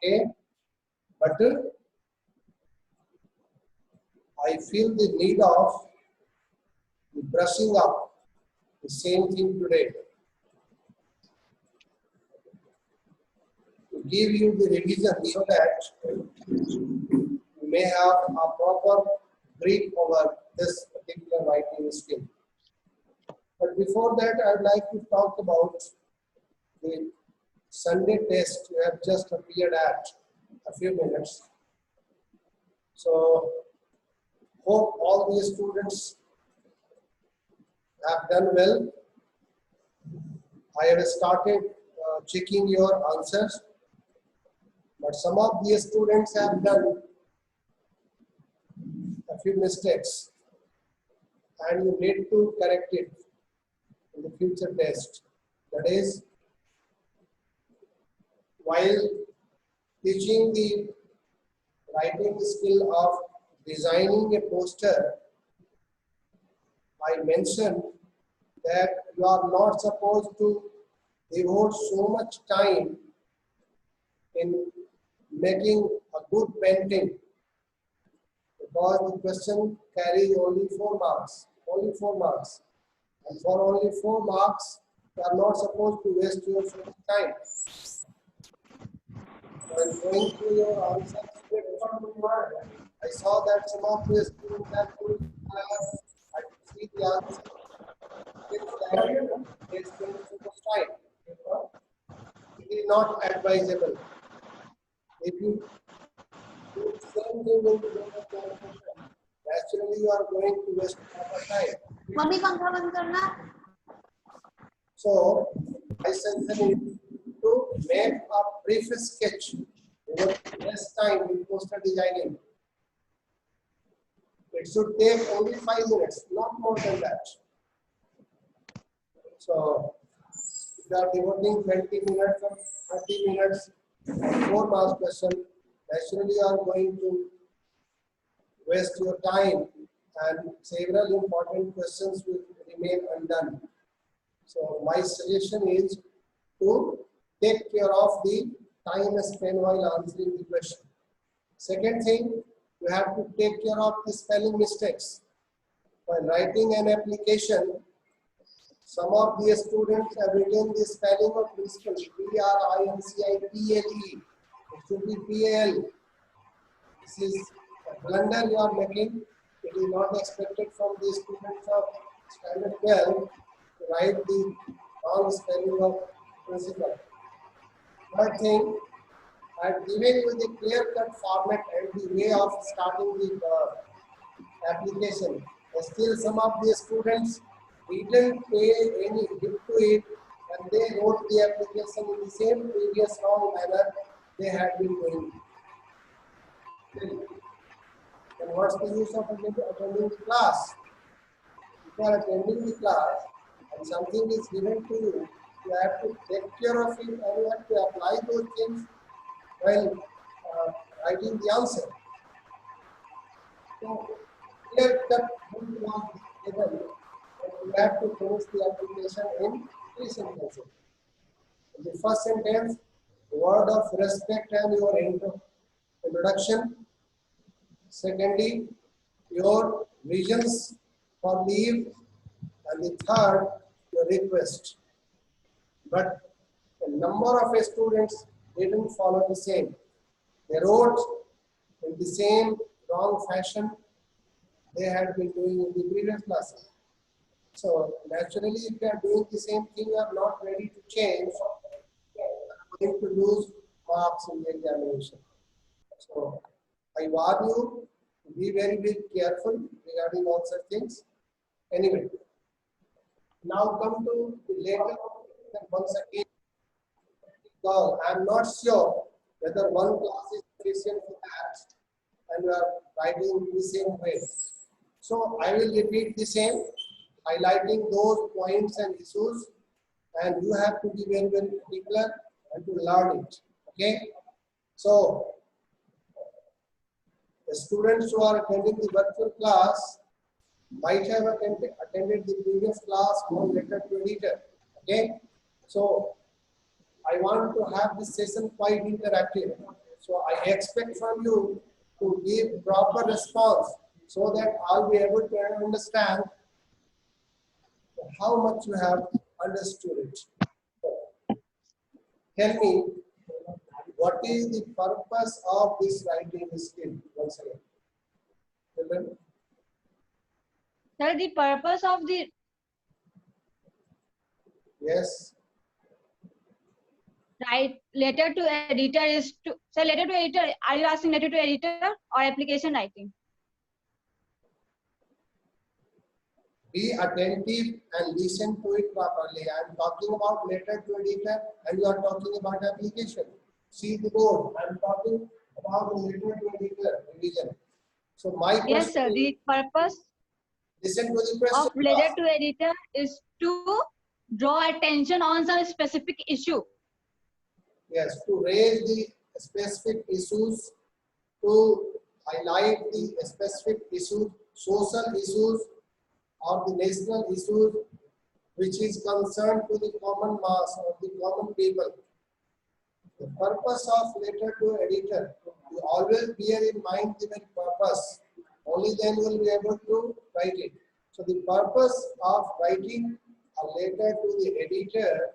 Okay, but I feel the need of brushing up the same thing today to give you the revision so that you may have a proper brief over this particular writing skill. But before that, I would like to talk about the Sunday test you have just appeared at a few minutes. So, hope all the students have done well. I have started checking your answers, but some of the students have done a few mistakes and you need to correct it in the future test. That is, while teaching the writing skill of designing a poster, I mentioned that you are not supposed to devote so much time in making a good painting, because the question carries only 4 marks. Only 4 marks. And for only 4 marks, you are not supposed to waste your time. While going through your answers, I saw that some of the students have put, I could see the answer. They spend so much time. It is not advisable. If you do the same thing in the naturally you are going to waste a lot of time. Mummy पंखा बंद करना. So, I suggested to make a brief sketch over less time in poster designing. It should take only 5 minutes, not more than that. So, if you are devoting 20 minutes or 30 minutes for 4 marks question, naturally you are going to waste your time and several important questions will remain undone. So my suggestion is to take care of the time spent while answering the question. Second thing, you have to take care of the spelling mistakes. While writing an application, some of the students have written the spelling of principal, P-R-I-N-C-I-P-L-E. It should be P-A-L. This is a blunder you are making. It is not expected from the students of standard 12 to write the wrong spelling of principal. Third thing, I have given you the clear-cut format and the way of starting the application. But still, some of the students didn't pay any hit to it, and they wrote the application in the same previous wrong manner they had been doing. And what's the use of attending the class? If you are attending the class and something is given to you, you have to take care of it and you have to apply those things while writing the answer. So, clear cut was given, and you have to finish the application in 3 sentences. In the first sentence, word of respect and your introduction. Secondly, your reasons for leave, and the third, your request. But a number of students didn't follow the same. They wrote in the same wrong fashion they had been doing in the previous classes. So naturally, if you are doing the same thing, you are not ready to change, you are going to lose marks in the examination. So I warn you to be very, very careful regarding all such things. Anyway, now come to the later once again. Now, I am not sure whether one class is sufficient for that and you are writing the same way. So I will repeat the same, highlighting those points and issues, and you have to be very, very particular and to learn it. Okay? So the students who are attending the virtual class might have attended the previous class on letter to editor. Okay? So I want to have this session quite interactive. So I expect from you to give proper response so that I'll be able to understand how much you have understood it. Tell me, what is the purpose of this writing skill? Once again. Children? Sir, the purpose of the Yes. write letter to editor is to, sir, letter to editor, are you asking letter to editor or application writing? Be attentive and listen to it properly. I am talking about letter to editor and you are talking about application. See the board. I am talking about letter to editor revision. So my question Yes, sir. is, The purpose listen to the question. of letter to editor is to draw attention on some specific issue. Yes, to raise the specific issues, to highlight the specific issues, social issues or the national issues which is concerned to the common mass or the common people. The purpose of letter to editor, you always bear in mind the purpose. Only then you will be able to write it. So the purpose of writing a letter to the editor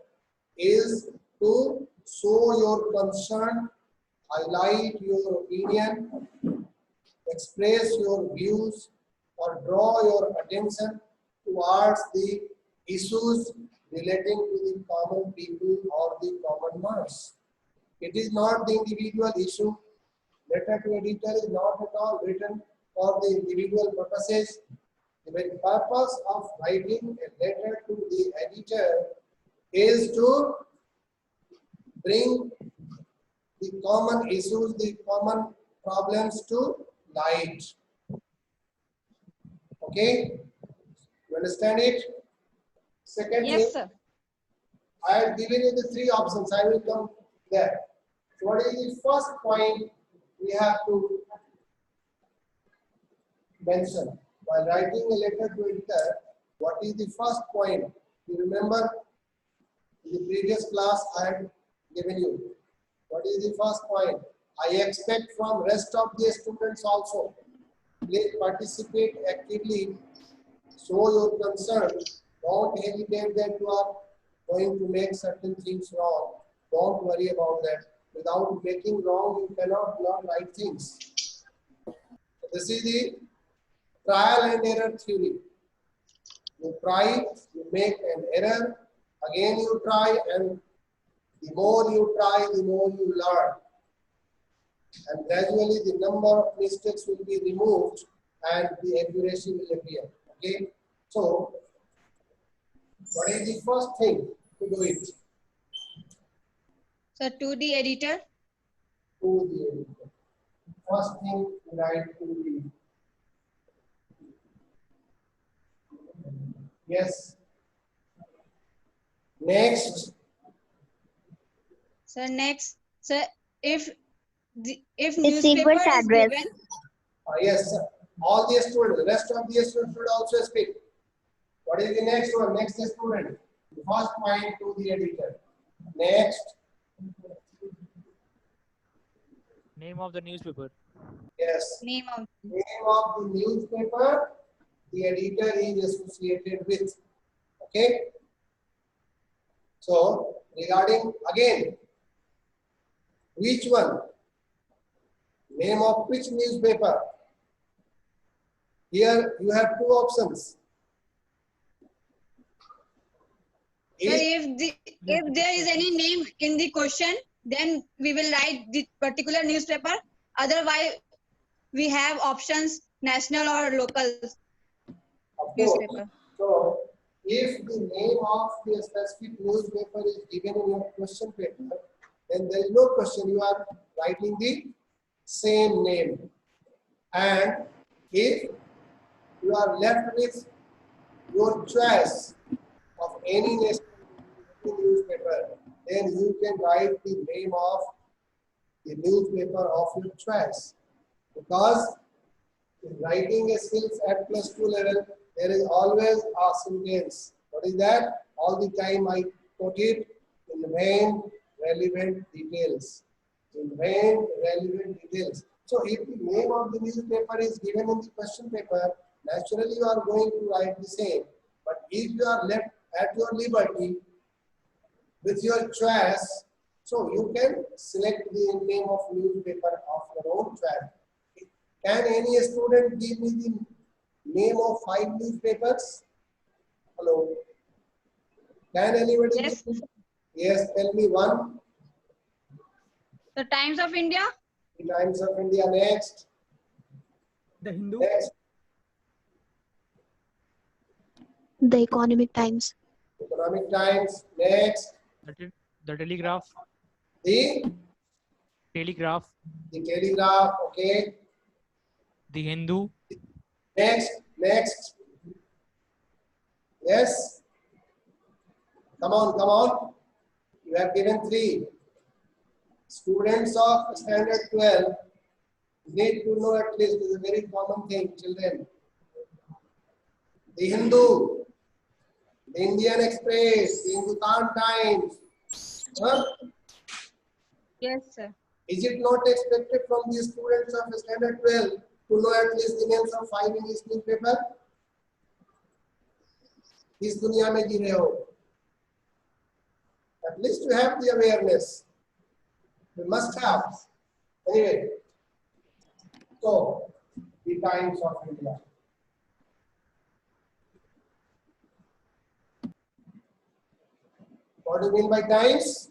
is to show your concern, highlight your opinion, express your views, or draw your attention towards the issues relating to the common people or the common mass. It is not the individual issue. Letter to editor is not at all written for the individual purposes. The very purpose of writing a letter to the editor is to bring the common issues, the common problems to light. Okay? You understand it? Secondly, Yes, sir. I have given you the three options. I will come there. So what is the first point we have to mention while writing a letter to editor? What is the first point? You remember in the previous class I had given you. What is the first point? I expect from rest of the students also. Please participate actively. Show your concern. Don't hesitate that you are going to make certain things wrong. Don't worry about that. Without making wrong, you cannot learn right things. So this is the trial and error theory. You try, you make an error, again you try, and the more you try, the more you learn. And gradually the number of mistakes will be removed and the accuracy will appear. Okay? So, what is the first thing to do it? So to the editor. To the editor. First thing to write to the. Yes. Next. So next, so if Receiver's newspaper is address. given, Yes, sir. All the students, the rest of the students should also speak. What is the next one? Next student. The first point to the editor. Next. Name of the newspaper. Yes. name of Name of the newspaper the editor is associated with. Okay. So regarding again, which one? Name of which newspaper? Here you have two options. So if there is any name in the question, then we will write the particular newspaper. Otherwise, we have options national or local Of course. newspaper. So if the name of the specific newspaper is given in your question paper, then there is no question. You are writing the same name. And if you are left with your choice of any national newspaper, then you can write the name of the newspaper of your choice. Because in writing a skills at +2 level, there is always a sentence. What is that? All the time I put it in the main relevant details. Invent relevant details. So if the name of the newspaper is given in the question paper, naturally you are going to write the same. But if you are left at your liberty with your choice, so you can select the name of newspaper of your own choice. Can any student give me the name of 5 newspapers? Hello. Can anybody Yes. give me? Yes, tell me one. The Times of India. The Times of India. Next. The Hindu. Next. The Economic Times. Economic Times. Next. The Telegraph. The Telegraph. Telegraph. Okay. The Hindu. Next. Next. Yes. Come on. Come on. You have given 3. Students of standard 12 need to know at least, this is a very common thing, children. The Hindu, the Indian Express, the Hindustan Times. Huh? Yes, sir. Is it not expected from the students of standard 12 to know at least the names of 5 English newspapers? इस दुनिया में जी रहे हो. At least you have the awareness. You must have. Anyway, so the Times of India. What do you mean by Times?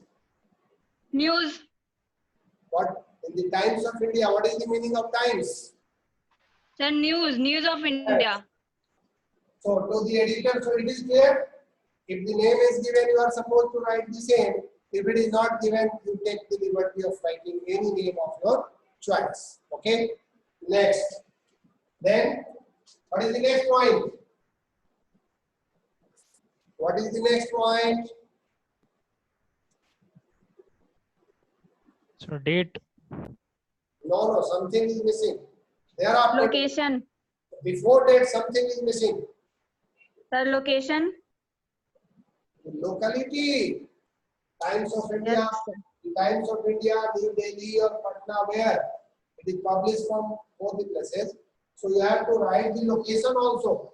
News. What in the Times of India? What is the meaning of Times? Sir, news of India. So to the editor, so it is clear. If the name is given, you are supposed to write the same. If it is not given, you take the liberty of writing any name of your choice. Okay. Next. Then, what is the next point? What is the next point? So date. No, something is missing. Thereafter, Location. before that, something is missing. Sir, location. Locality. Times of India. Yes, sir. The Times of India, New Delhi or Patna, where it is published from both the places. So you have to write the location also.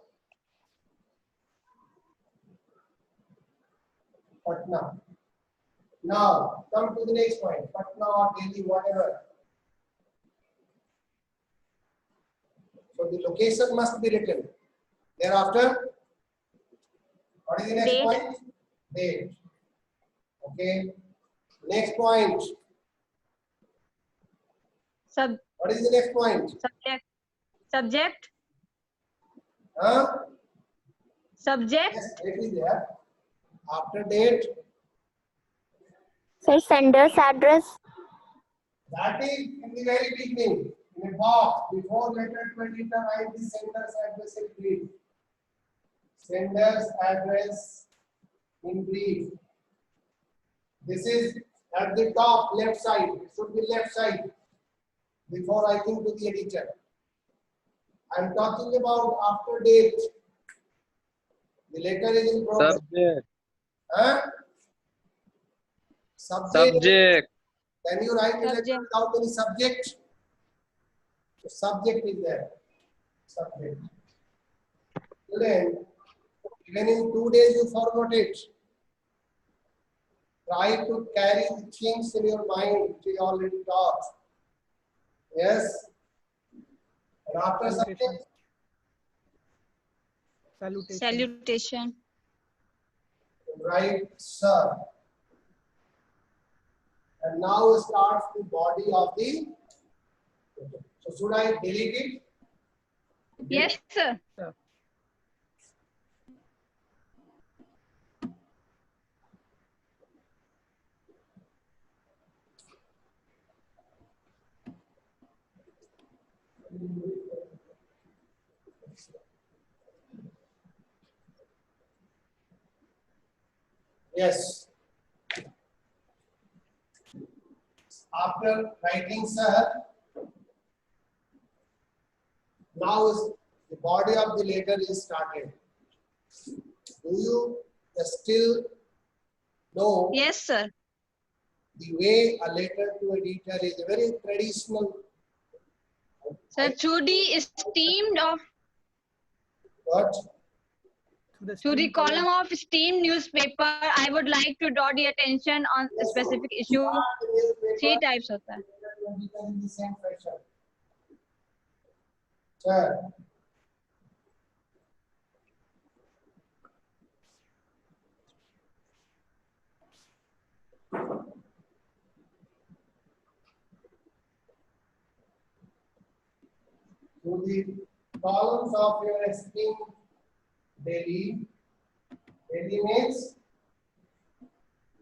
Patna. Now come to the next point. Patna or Delhi, whatever. So the location must be written. Thereafter, what is the next Date. point? Date. Okay. Next point. What is the next point? Subject. Subject. Huh? Subject. Yes, date is there. After date, Sir, sender's address. that is in the very beginning. In a box, before letter 20, write the sender's address in brief. Sender's address in brief. This is at the top left side. It should be left side before writing to the editor. I am talking about after date. The letter is in progress. Subject. Huh? Subject. Subject. Can you write a letter Subject. without any subject? So subject is there. Subject. Then, even in 2 days you forgot it. Try to carry the things in your mind which you already taught. Yes. And after subject, Salutation. Salutation. write sir. And now starts the body of the. So should I delete it? Yes, sir. Yes. After writing sir, now is the body of the letter is started. Do you still know Yes, sir. the way a letter to editor is a very traditional. Sir, through the steamed of What? through the column of steamed newspaper, I would like to draw the attention on a specific issue. Three types of that. In the same fashion. Sir. To the columns of your esteemed daily means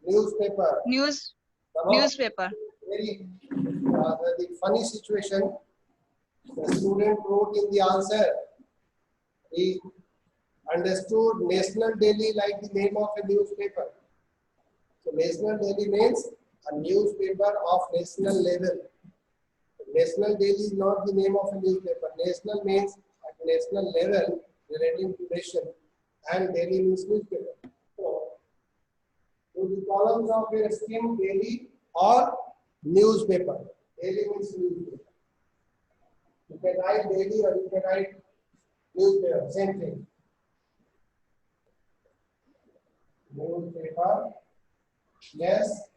newspaper. Newspaper. Very the funny situation. The student wrote in the answer. He understood National Daily like the name of a newspaper. So National Daily means a newspaper of national level. National Daily is not the name of a newspaper. National means at national level relating to nation, and daily means newspaper. So, to the columns of your esteemed daily or newspaper. Daily means newspaper. You can write daily or you can write newspaper, same thing. Newspaper. Yes,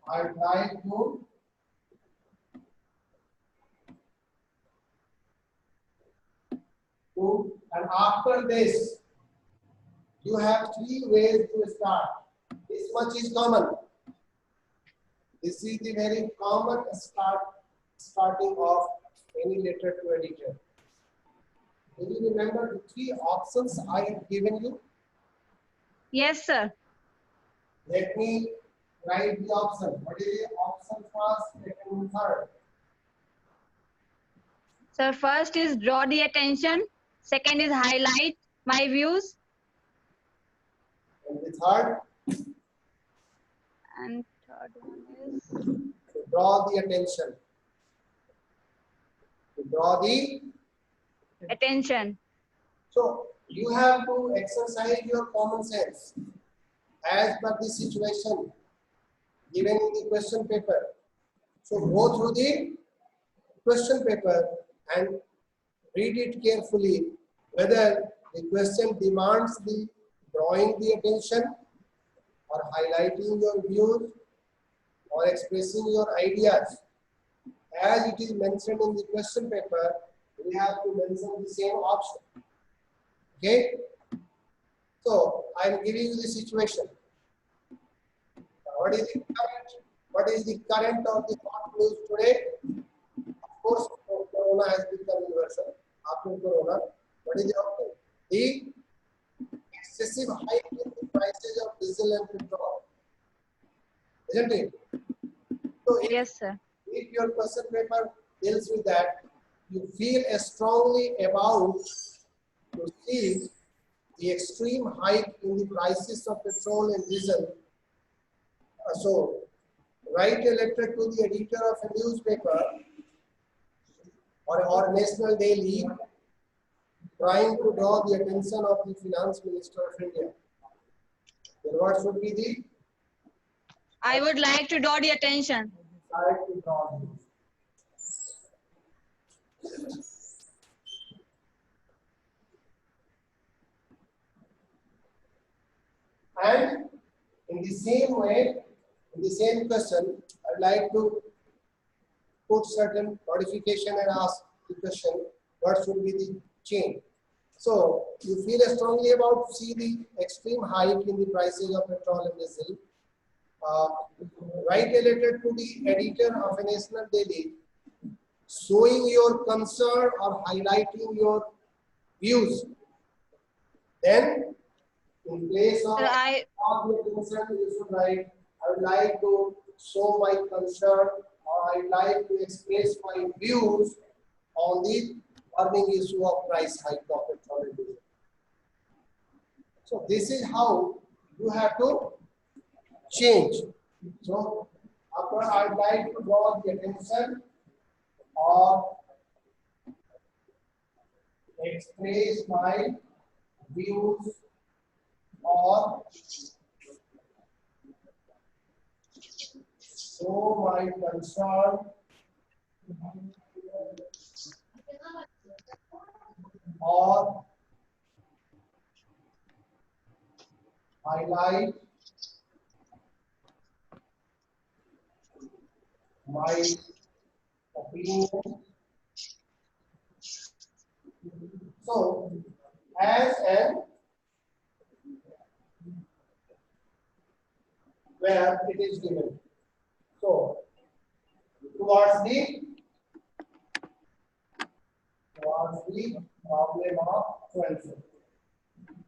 I'd like to and after this, you have three ways to start. This much is common. This is the very common starting of any letter to editor. Do you remember the three options I have given you? Yes, sir. Let me write the option. What is the option first, second, and third? Sir, first is draw the attention. Second is highlight my views. And the third? And third one is To draw the attention. To draw the attention. So you have to exercise your common sense as per the situation given in the question paper. So go through the question paper and read it carefully whether the question demands the drawing the attention or highlighting your views or expressing your ideas. As it is mentioned in the question paper, we have to mention the same option. Okay? So I am giving you the situation. What is the current of the hot news today? Of course, Corona has become universal. After Corona, what is the option? The excessive hike in the prices of diesel and petrol. Isn't it? So Yes, sir. if your question paper deals with that, you feel strongly about to see the extreme hike in the prices of petrol and diesel. So, write a letter to the editor of a newspaper or National Daily trying to draw the attention of the Finance Minister of India. Then what should be the I would like to draw the attention. try to draw the and in the same way, in the same question, I'd like to put certain modification and ask the question, what should be the change? So, you feel strongly about to see the extreme hike in the prices of petrol and diesel. Write a letter to the editor of a National Daily showing your concern or highlighting your views. Then, in place of Sir, your concern, you should write, I would like to show my concern or I'd like to express my views on the burning issue of price hike of petrol and diesel. So this is how you have to change. So after I'd like to draw the attention or express my views or show my concern or highlight my opinion. So, as and where it is given. So, towards the problem of 12.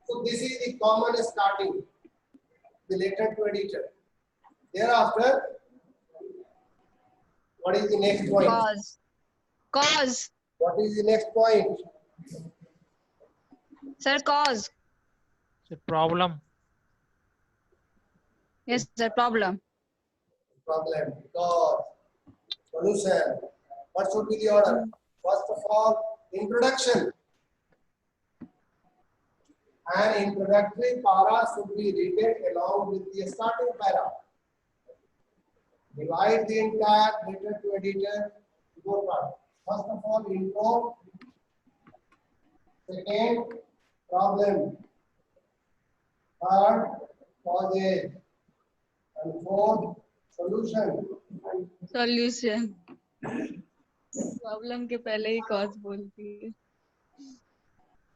So, this is the common starting related to editor. Thereafter, what is the next point? Cause. What is the next point? Sir, cause. The problem. Yes, sir, problem. Problem, cause, solution. What should be the order? First of all, introduction. An introductory para should be written along with the starting para. Divide the entire letter to editor to four parts. First of all, intro. Second, problem. Third, causes. And fourth, solution. Solution. Problem के पहले ही cause बोलती है.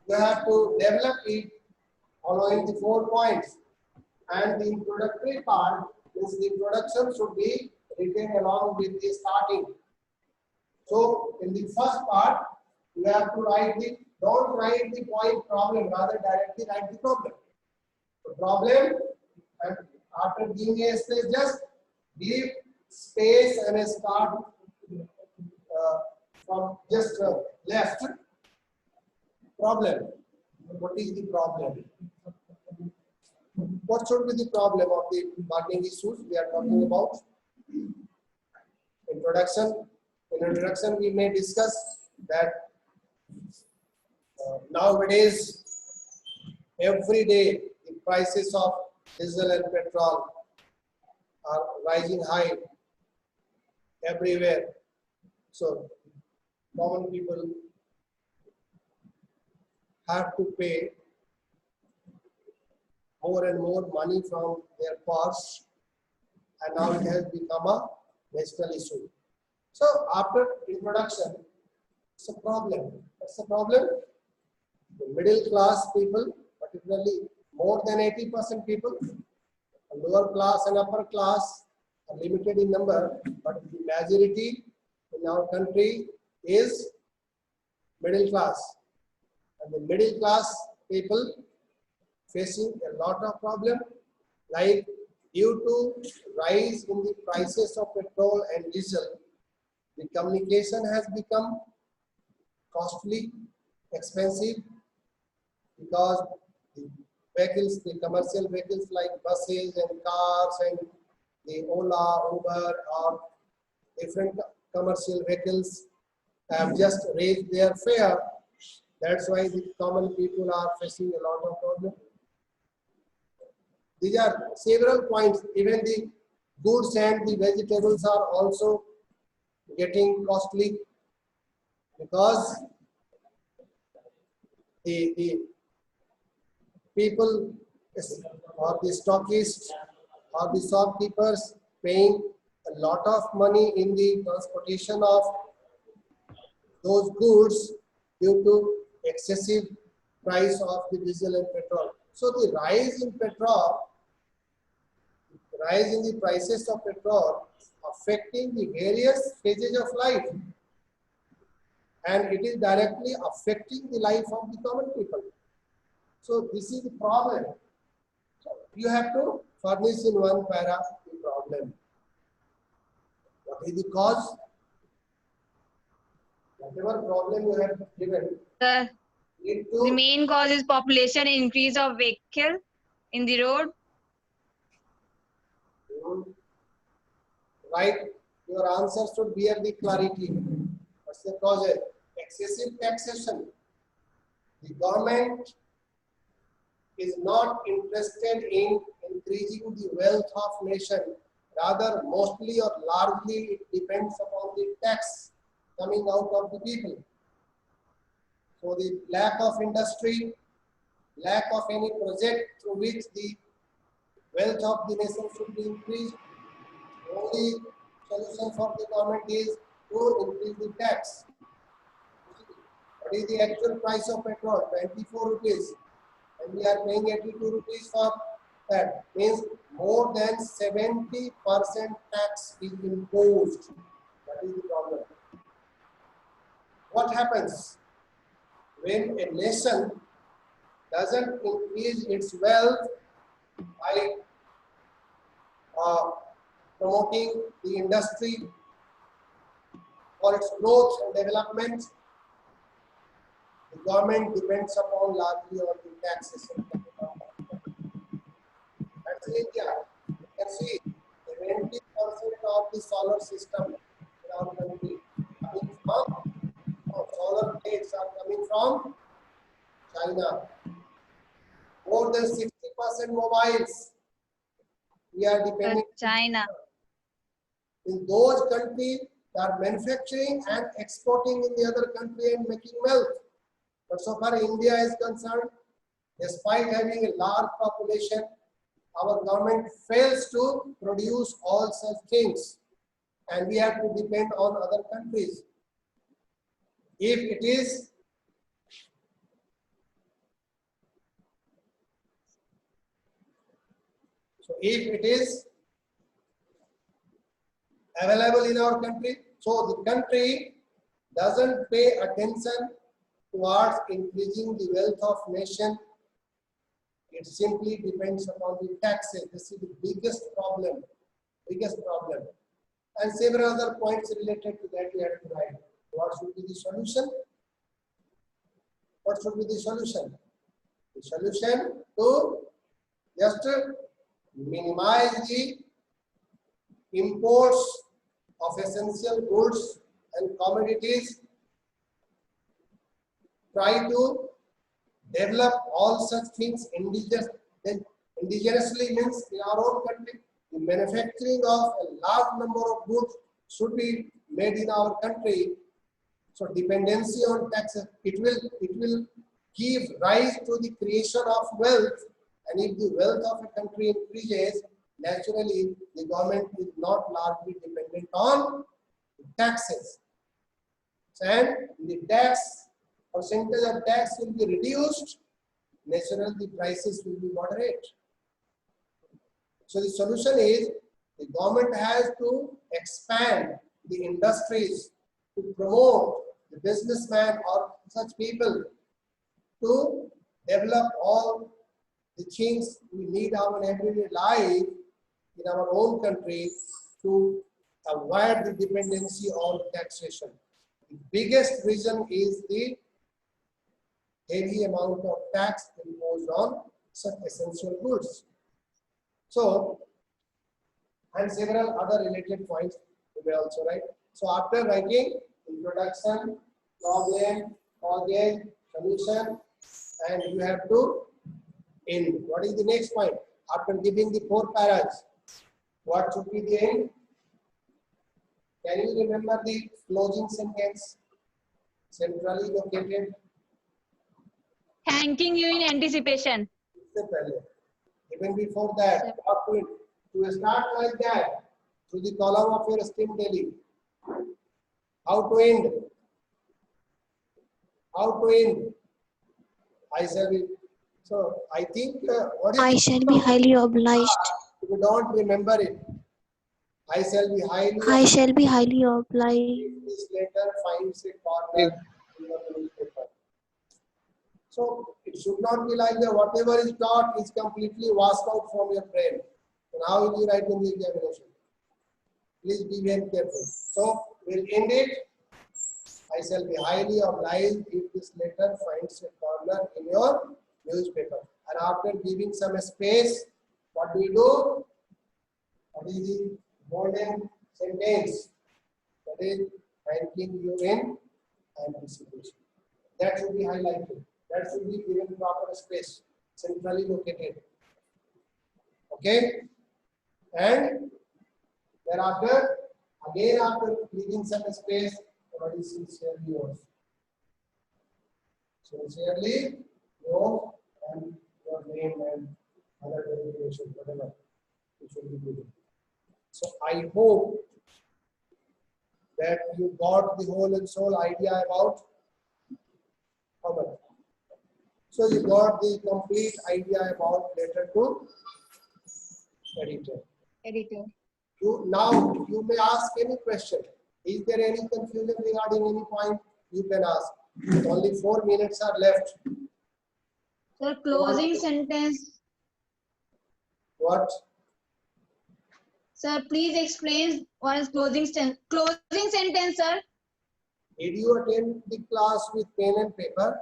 You have to develop it following the 4 points. And the introductory part means the introduction should be written along with the starting. So in the first part, you have to don't write the point problem, rather directly write the problem. The problem, and after giving a space, just give space and start from just left. Problem. What is the problem? What should be the problem of the marketing issues we are talking about? Introduction. In introduction, we may discuss that nowadays, every day, the prices of diesel and petrol are rising high everywhere. So, common people have to pay more and more money from their purse, and now it has become a national issue. So after introduction, it's a problem. What's the problem? The middle class people, particularly more than 80% people, lower class and upper class are limited in number, but the majority in our country is middle class. And the middle class people facing a lot of problem, like due to rise in the prices of petrol and diesel, the communication has become costly, expensive, because the vehicles, the commercial vehicles like buses and cars and the Ola, Uber or different commercial vehicles have just raised their fare. That's why the common people are facing a lot of problems. These are several points. Even the goods and the vegetables are also getting costly because the people or the stockists or the shopkeepers paying a lot of money in the transportation of those goods due to excessive price of the diesel and petrol. So the rise in petrol, rise in the prices of petrol affecting the various phases of life, and it is directly affecting the life of the common people. So this is the problem. So you have to furnish in one para the problem. What is the cause? Whatever problem you have given, The need to main cause is population increase of vehicle in the road. Right, your answer should bear the clarity. What's the cause? Excessive taxation. The government is not interested in increasing the wealth of nation, Rather, mostly or largely, it depends upon the tax coming out of the people. So the lack of industry, lack of any project through which the wealth of the nation should be increased. Only solution for the government is to increase the tax. What is the actual price of petrol? 24 rupees. And we are paying 82 rupees for that. Means more than 70% tax is imposed. That is the problem. What happens when a nation doesn't increase its wealth by promoting the industry for its growth and development? The government depends upon largely on the taxes. That's India. You can see 70% of the solar system in our country coming from solar plates are coming from China. More than 60% mobiles we are depending China. in those countries that are manufacturing and exporting in the other country and making wealth. But so far India is concerned, despite having a large population, our government fails to produce all such things, and we have to depend on other countries. If it is available in our country, so the country doesn't pay attention towards increasing the wealth of nation. It simply depends upon the taxes. This is the biggest problem. And several other points related to that we have to write. What should be the solution? What should be the solution? The solution to just minimize the imports of essential goods and commodities. Try to develop all such things indigenously, means in our own country. The manufacturing of a large number of goods should be made in our country. So dependency on taxes, it will give rise to the creation of wealth. And if the wealth of a country increases, naturally the government is not largely dependent on taxes. And the tax percentage of tax will be reduced, naturally the prices will be moderate. So the solution is the government has to expand the industries to promote the businessman or such people to develop all the things we need our everyday life in our own country to avoid the dependency on taxation. The biggest reason is the heavy amount of tax imposed on such essential goods. So, and several other related points you may also write. So after writing introduction, problem, causes, solution, and you have to end. What is the next point? After giving the 4 paras, what should be the end? Can you remember the closing sentence? Centrally located. Thanking you in anticipation. Even before that, what to start like that to the column of your esteemed daily. How to end? How to end? I shall be. So I think what is I shall be highly obliged. if you don't remember it. I shall be highly. I shall be highly obliged. This letter finds a corner in your newspaper. So it should not be like that. Whatever is taught is completely washed out from your brain. And how will you write in the examination? Please be very careful. So we'll end it. I shall be highly obliged if this letter finds a corner in your newspaper. And after giving some space, what do you do? What is the golden sentence? That is thanking you in anticipation. That should be highlighted. That should be given proper space, centrally located. Okay? And Thereafter, again after leaving some space, everybody sincerely yours. Sincerely yours and your name and other designation, whatever you should be doing. So I hope that you got the whole and soul idea about how much. So you got the complete idea about letter to editor. Editor. Now you may ask any question. Is there any confusion regarding any point? You can ask. Only 4 minutes are left. Sir, closing sentence. What? Sir, please explain what is closing sentence. Closing sentence, sir. Did you attend the class with pen and paper?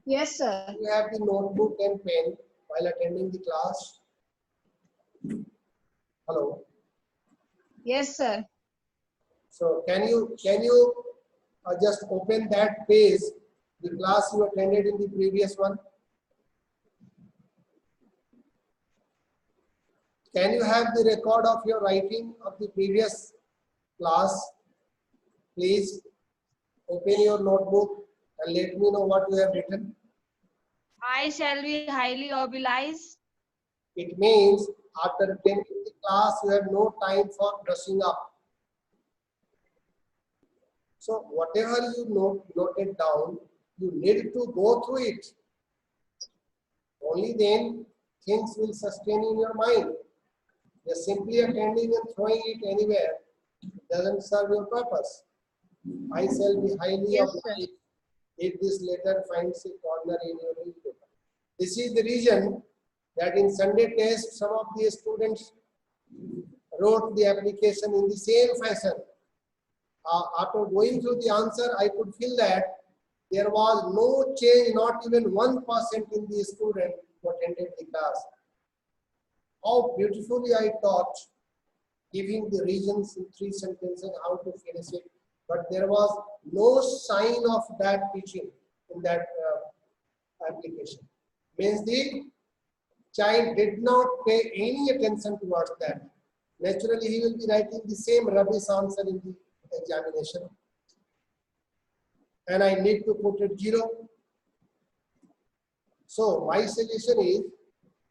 Yes, sir. You have the notebook and pen while attending the class? Hello. Yes, sir. So can you just open that page, the class you attended in the previous one? Can you have the record of your writing of the previous class? Please open your notebook and let me know what you have written. I shall be highly obliged. It means after attending the class, you have no time for brushing up. So whatever you noted down, you need to go through it. Only then things will sustain in your mind. Just simply attending and throwing it anywhere doesn't serve your purpose. I shall be highly Yes, sir. obliged if this letter finds a corner in your newspaper. This is the reason that in Sunday test, some of the students wrote the application in the same fashion. After going through the answer, I could feel that there was no change, not even 1% in the student who attended the class. How beautifully I taught, giving the reasons in 3 sentences, how to finish it. But there was no sign of that teaching in that application. Means the child did not pay any attention towards that. Naturally, he will be writing the same rubbish answer in the examination. And I need to put it 0. So my suggestion is,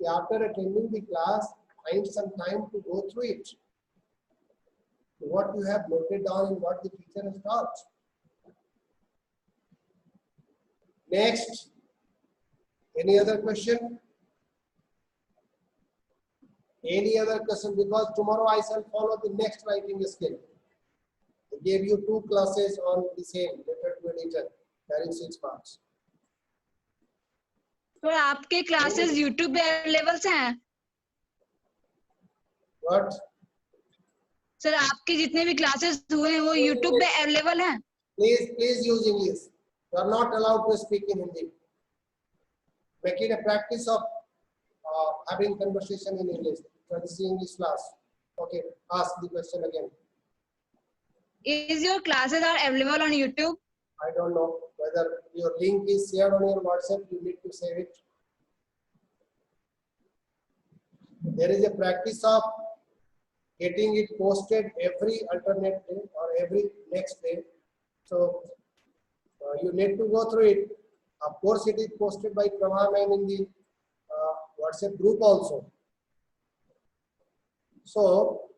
after attending the class, find some time to go through it. What you have noted down and what the teacher has taught. Next, any other question? Any other question? Because tomorrow I shall follow the next writing skill. I gave you 2 classes on the same letter to editor, carrying 6 marks. तो आपके classes YouTube पे available हैं? What? Sir आपके जितने भी classes हुए हैं वो YouTube पे अवेलेबल हैं? Please use English. You are not allowed to speak in Hindi. Make it a practice of having conversation in English. So this is English class. Okay, ask the question again. Is your classes are available on YouTube? I don't know whether your link is shared on your WhatsApp. You need to save it. There is a practice of getting it posted every alternate day or every next day. So you need to go through it. Of course, it is posted by Prabha ma'am in the WhatsApp group also. So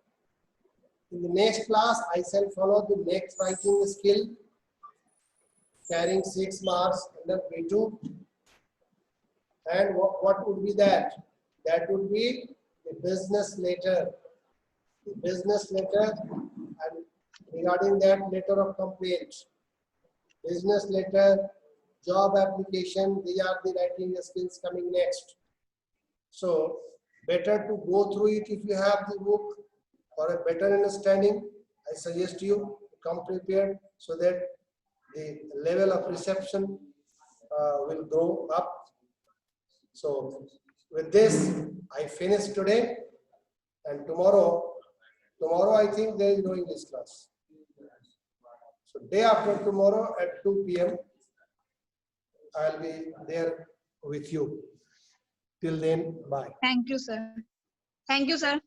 in the next class, I shall follow the next writing skill, carrying 6 marks under B2. And what would be that? That would be the business letter. The business letter, and regarding that, letter of complaint. Business letter, job application, these are the writing skills coming next. So better to go through it if you have the book for a better understanding. I suggest you to come prepared so that the level of reception will grow up. So with this, I finish today, and tomorrow I think there is no English class. So day after tomorrow at 2 p.m. I'll be there with you. Till then, bye. Thank you, sir. Thank you, sir.